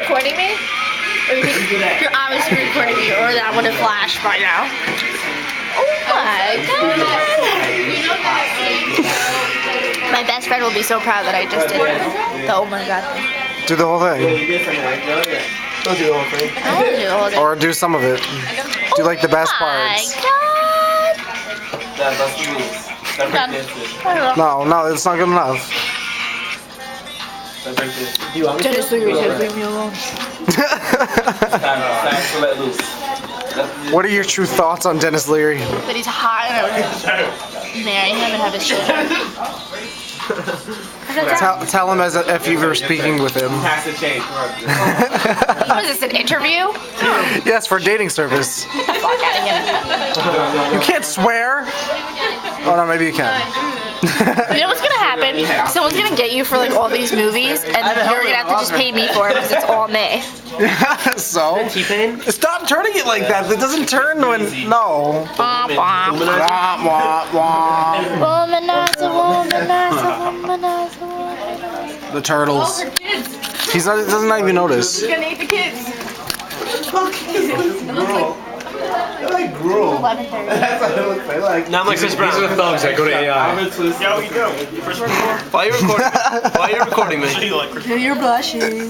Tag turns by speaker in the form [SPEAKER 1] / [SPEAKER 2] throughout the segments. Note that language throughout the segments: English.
[SPEAKER 1] recording me? Or you think you're obviously recording me, or that would have flashed by now. Oh my god! My best friend will be so proud that I just did the oh my god thing.
[SPEAKER 2] Do the whole thing.
[SPEAKER 3] Don't do the whole thing.
[SPEAKER 1] I want to do the whole thing.
[SPEAKER 2] Or do some of it. Do like the best parts.
[SPEAKER 1] Oh my god! Done.
[SPEAKER 2] No, it's not good enough.
[SPEAKER 1] Dennis Leary said leave me alone.
[SPEAKER 2] What are your true thoughts on Dennis Leary?
[SPEAKER 1] But he's hot and I would marry him and have his children.
[SPEAKER 2] Tell him as if you were speaking with him.
[SPEAKER 1] What is this, an interview?
[SPEAKER 2] Yes, for a dating service.
[SPEAKER 1] Get the fuck out of here.
[SPEAKER 2] You can't swear. Oh no, maybe you can.
[SPEAKER 1] You know what's gonna happen? Someone's gonna get you for like all these movies, and you're gonna have to just pay me for it because it's all me.
[SPEAKER 2] So? Stop turning it like that. It doesn't turn when. No.
[SPEAKER 1] Womanizer, womanizer, womanizer, womanizer.
[SPEAKER 2] The turtles. He doesn't even notice.
[SPEAKER 4] He's gonna eat the kids.
[SPEAKER 3] Like gruel.
[SPEAKER 1] 11:30.
[SPEAKER 3] That's what it looks like.
[SPEAKER 5] Now I'm like Chris Brown.
[SPEAKER 6] These are the thumbs that go to AI.
[SPEAKER 5] Why are you recording me?
[SPEAKER 1] You're blushing.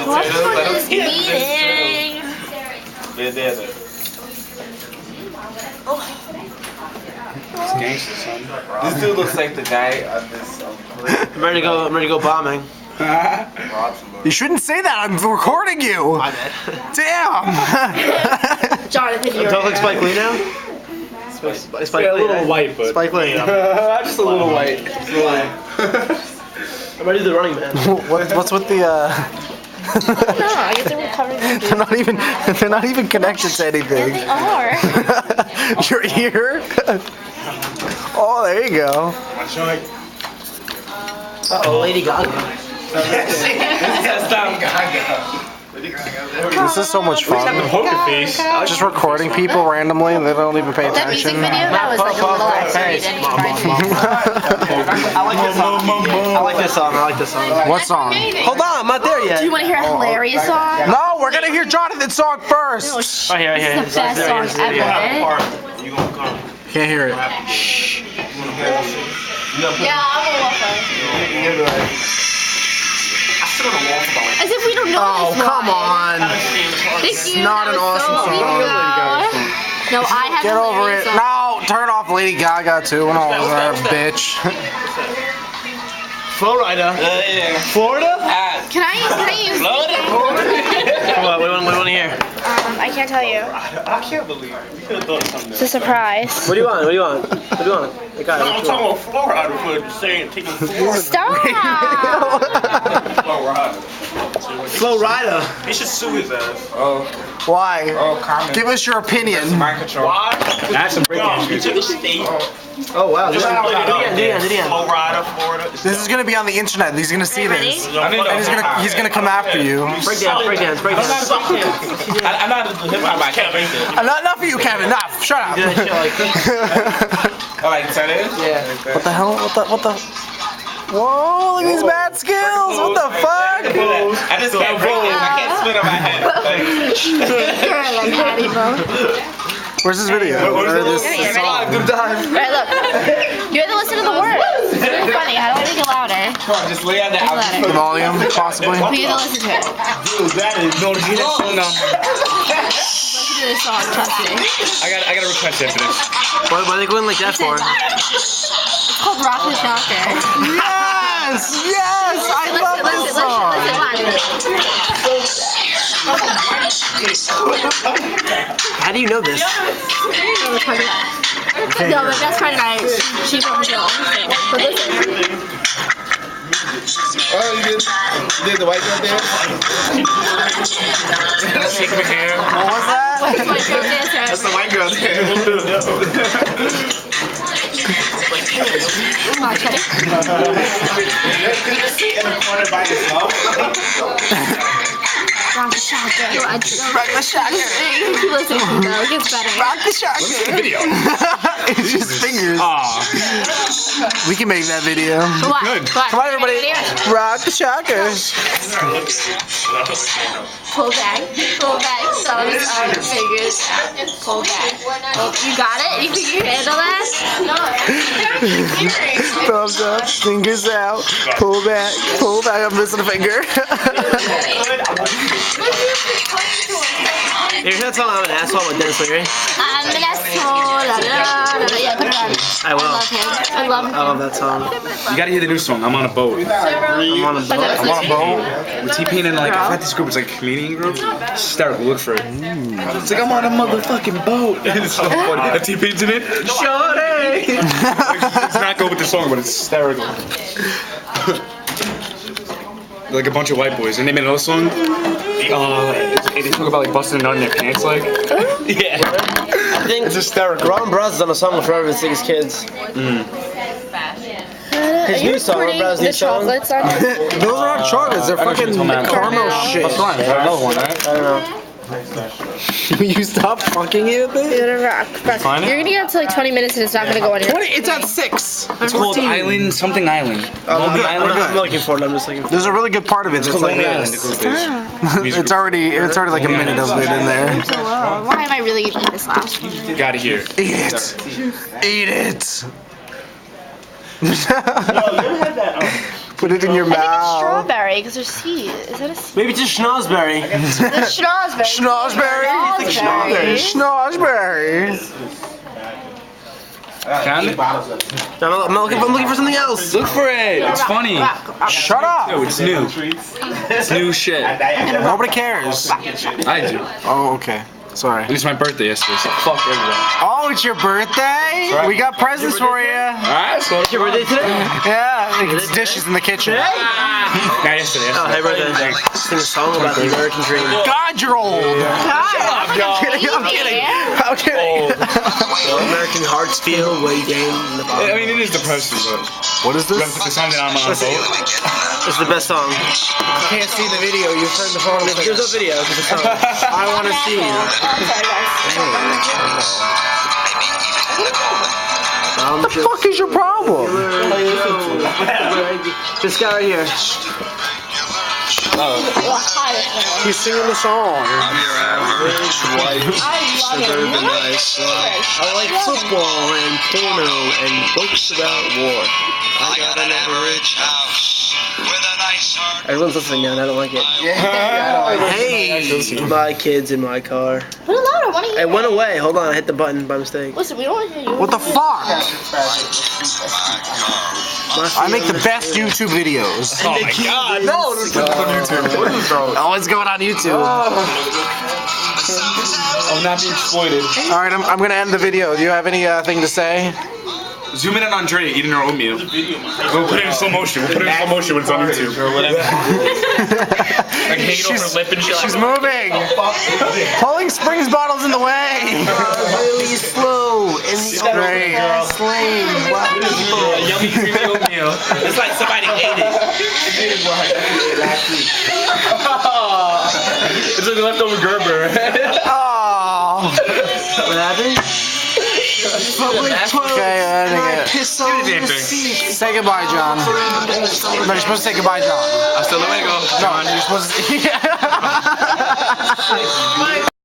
[SPEAKER 1] What's for this meeting?
[SPEAKER 3] This dude looks like the guy on this.
[SPEAKER 5] I'm ready to go bombing.
[SPEAKER 2] You shouldn't say that. I'm recording you.
[SPEAKER 5] My bad.
[SPEAKER 2] Damn.
[SPEAKER 1] Jonathan, you're
[SPEAKER 5] Don't look Spike Lee now? Spike Lee.
[SPEAKER 6] A little white, but
[SPEAKER 5] Spike Lee.
[SPEAKER 3] Just a little white.
[SPEAKER 5] I'm ready to do the running man.
[SPEAKER 2] What's with the?
[SPEAKER 1] No, I guess they're recovering.
[SPEAKER 2] They're not even connected to anything.
[SPEAKER 1] They are.
[SPEAKER 2] Your ear? Oh, there you go.
[SPEAKER 5] Uh-oh, Lady Gaga.
[SPEAKER 2] This is so much fun.
[SPEAKER 6] poker face.
[SPEAKER 2] Just recording people randomly and they don't even pay
[SPEAKER 1] That music
[SPEAKER 2] attention.
[SPEAKER 1] video, that was like a little accident.
[SPEAKER 5] I like this song. I like this song.
[SPEAKER 2] What song?
[SPEAKER 5] Hold on, I'm not there yet.
[SPEAKER 1] Do you want to hear a hilarious song?
[SPEAKER 2] No, we're gonna hear Jonathan's song first.
[SPEAKER 5] Right here, right here.
[SPEAKER 1] It's the best song ever.
[SPEAKER 2] Can't hear it.
[SPEAKER 1] Yeah, I'm a waffle. As if we don't know
[SPEAKER 2] Oh,
[SPEAKER 1] this
[SPEAKER 2] come
[SPEAKER 1] one.
[SPEAKER 2] on.
[SPEAKER 1] Thank you.
[SPEAKER 2] not
[SPEAKER 1] that
[SPEAKER 2] an
[SPEAKER 1] was
[SPEAKER 2] awesome
[SPEAKER 1] so
[SPEAKER 2] song.
[SPEAKER 1] sweet. No, I have
[SPEAKER 2] Get
[SPEAKER 1] a
[SPEAKER 2] over
[SPEAKER 1] hilarious
[SPEAKER 2] it.
[SPEAKER 1] song.
[SPEAKER 2] No, turn off Lady Gaga too and all that bitch.
[SPEAKER 5] Florida. Florida?
[SPEAKER 1] Can I use
[SPEAKER 5] What do you want to hear?
[SPEAKER 1] I can't tell you.
[SPEAKER 3] I can't believe it. You could have thought of something.
[SPEAKER 1] It's a surprise.
[SPEAKER 5] What do you want? The guy,
[SPEAKER 6] I'm talking about Florida for saying taking
[SPEAKER 1] Stop!
[SPEAKER 5] Florida.
[SPEAKER 6] They should sue his ass.
[SPEAKER 2] Why?
[SPEAKER 3] Comment.
[SPEAKER 2] Give us your opinion.
[SPEAKER 3] Mind control.
[SPEAKER 6] Why? That's some breaking news. He took a state.
[SPEAKER 5] Oh wow.
[SPEAKER 6] Just
[SPEAKER 5] Do
[SPEAKER 6] put it up.
[SPEAKER 5] it again.
[SPEAKER 6] Florida, Florida.
[SPEAKER 2] This is gonna be on the internet. He's gonna see this.
[SPEAKER 3] I mean,
[SPEAKER 2] And he's gonna come after you.
[SPEAKER 5] Breakdance.
[SPEAKER 3] I'm not a hip hop. I can't make it.
[SPEAKER 2] Enough of you, Kevin. Enough. Shut up.
[SPEAKER 5] Yeah, shit like this.
[SPEAKER 3] I like tennis.
[SPEAKER 5] Yeah.
[SPEAKER 2] What the hell? What the? Whoa! Look at these bad skills. What the fuck?
[SPEAKER 3] I just can't break it. I can't spin on my head.
[SPEAKER 1] Like Hattie Mo.
[SPEAKER 2] Where's this video? Or this song?
[SPEAKER 5] Good time.
[SPEAKER 1] Right, look. You have to listen to the words. It's really funny. How do I make it louder?
[SPEAKER 3] Come on, just lay on the
[SPEAKER 1] Louder.
[SPEAKER 2] Volume, possibly.
[SPEAKER 1] You have to listen to it.
[SPEAKER 3] Dude, that is no
[SPEAKER 1] Listen to this song, trust me.
[SPEAKER 6] I gotta request it for this.
[SPEAKER 5] What are they going like that for?
[SPEAKER 1] It's called Rock the Shocker.
[SPEAKER 2] Yes! Yes! I love this song.
[SPEAKER 5] How do you know this?
[SPEAKER 1] No, my best friend and I, she from Brazil. But listen.
[SPEAKER 3] Oh, you did the white girl dance?
[SPEAKER 6] Shake my hair.
[SPEAKER 2] What was that?
[SPEAKER 1] What's my girl dance?
[SPEAKER 3] That's the white girl dance.
[SPEAKER 1] Come on, Trey.
[SPEAKER 3] In the corner by yourself.
[SPEAKER 1] Rock the Shocker.
[SPEAKER 2] Rock the Shocker.
[SPEAKER 1] Listen, though, it gets better.
[SPEAKER 2] Rock the Shocker.
[SPEAKER 6] Video.
[SPEAKER 2] It's just fingers.
[SPEAKER 6] Aw.
[SPEAKER 2] We can make that video.
[SPEAKER 1] What?
[SPEAKER 6] Good.
[SPEAKER 2] Come on, everybody. Rock the shockers.
[SPEAKER 1] Pull back, thumbs up, fingers out. Pull back. Oh, you got it? You think you can handle that?
[SPEAKER 2] Thumbs up, fingers out. Pull back. I'm missing a finger.
[SPEAKER 5] You're gonna tell I'm an asshole with Dennis Leary?
[SPEAKER 1] I'm an asshole. Yeah, put it on.
[SPEAKER 5] I will.
[SPEAKER 1] I love him. I love him.
[SPEAKER 5] I love that song.
[SPEAKER 6] You gotta hear the new song. I'm on a boat.
[SPEAKER 5] I'm on a boat.
[SPEAKER 6] I'm on a boat. With T-Pain and like I forgot this group. It's like a comedian group. It's hysterical. Look for it. It's like I'm on a motherfucking boat. It's so funny. And T-Pain's in it. Shorty. It's not go with the song, but it's hysterical. Like a bunch of white boys, and they made another song. They talk about like busting a nut in their pants, like. Yeah.
[SPEAKER 5] I think it's hysterical. Ron Bros is on a song with Forever with 6 Kids. His new song, Ron Bros' new song.
[SPEAKER 2] Those are not chocolates. They're fucking caramel shit.
[SPEAKER 6] That's fine. Another one, right?
[SPEAKER 5] I don't know.
[SPEAKER 2] You stop fucking it, babe?
[SPEAKER 1] You're gonna get up to like 20 minutes and it's not gonna go anywhere.
[SPEAKER 2] It's at 6.
[SPEAKER 6] It's called Island something Island. Lonely Island.
[SPEAKER 5] I'm looking for it. I'm just looking for it.
[SPEAKER 2] There's a really good part of it. It's like
[SPEAKER 6] Lonely Island.
[SPEAKER 2] this. It's already like a minute of it in there.
[SPEAKER 1] Why am I really eating this last one?
[SPEAKER 6] You gotta hear it.
[SPEAKER 2] Eat it. Eat it. Put it in your
[SPEAKER 1] I think it's
[SPEAKER 2] mouth.
[SPEAKER 1] strawberry because there's seeds. Is that a seed?
[SPEAKER 5] Maybe it's just schnozberry.
[SPEAKER 1] It's schnozberry.
[SPEAKER 2] Schnozberry. Schnozberry.
[SPEAKER 6] Found it?
[SPEAKER 5] I'm looking for something else.
[SPEAKER 6] Look for it. It's funny.
[SPEAKER 2] Shut up.
[SPEAKER 6] No, it's new. It's new shit.
[SPEAKER 2] Nobody cares.
[SPEAKER 6] I do.
[SPEAKER 2] Oh, okay. Sorry.
[SPEAKER 6] It's my birthday yesterday, so fuck everyone.
[SPEAKER 2] Oh, it's your birthday?
[SPEAKER 6] right.
[SPEAKER 2] We got presents for you.
[SPEAKER 6] Alright, so
[SPEAKER 5] It's your birthday today?
[SPEAKER 2] Yeah, it's dishes in the kitchen.
[SPEAKER 6] Not yesterday.
[SPEAKER 5] Oh, hey, birthday. Sing a song about the American dream.
[SPEAKER 2] God, you're old.
[SPEAKER 1] I'm
[SPEAKER 2] kidding. I'm kidding.
[SPEAKER 5] American hearts feel way down in the bottom.
[SPEAKER 6] I mean, it is depressing, but
[SPEAKER 2] What is
[SPEAKER 6] the
[SPEAKER 2] this?
[SPEAKER 6] song that I'm on a boat.
[SPEAKER 5] It's the best song.
[SPEAKER 2] You can't see the video. You heard the phone.
[SPEAKER 5] There's no video. It's a song.
[SPEAKER 2] I want to see. What the fuck is your problem?
[SPEAKER 5] This guy right here.
[SPEAKER 2] He's singing the song.
[SPEAKER 4] I'm your average white suburbanite
[SPEAKER 5] I like football and porno and books about war.
[SPEAKER 4] I got an average house with a nice heart.
[SPEAKER 5] Everyone's listening now and I don't like it. Hey! My kids in my car.
[SPEAKER 1] Put it louder. I want to hear
[SPEAKER 5] It went away. Hold on, I hit the button by mistake.
[SPEAKER 1] Listen, we don't want to hear you.
[SPEAKER 2] What the fuck? I make the best YouTube videos.
[SPEAKER 6] Oh my god.
[SPEAKER 2] No, this is on YouTube. Oh, it's going on YouTube.
[SPEAKER 6] I'm not being exploited.
[SPEAKER 2] All right, I'm gonna end the video. Do you have anything to say?
[SPEAKER 6] Zoom in on Andrea eating her oatmeal. We'll put it in slow motion. We'll put it in slow motion when it's on YouTube. Or whatever. Like hanging over her lip and shit.
[SPEAKER 2] She's moving. Pulling Springs bottles in the way.
[SPEAKER 5] Really slow and
[SPEAKER 2] Great.
[SPEAKER 5] lane.
[SPEAKER 6] Yummy creamy oatmeal. It's like somebody ate it. It's like leftover Gerber.
[SPEAKER 2] Oh.
[SPEAKER 5] What happened?
[SPEAKER 2] Okay, ending it.
[SPEAKER 5] Piss on the seat.
[SPEAKER 2] Say goodbye, John. No, you're supposed to say goodbye, John.
[SPEAKER 6] Hasta luego.
[SPEAKER 2] No, you're supposed to.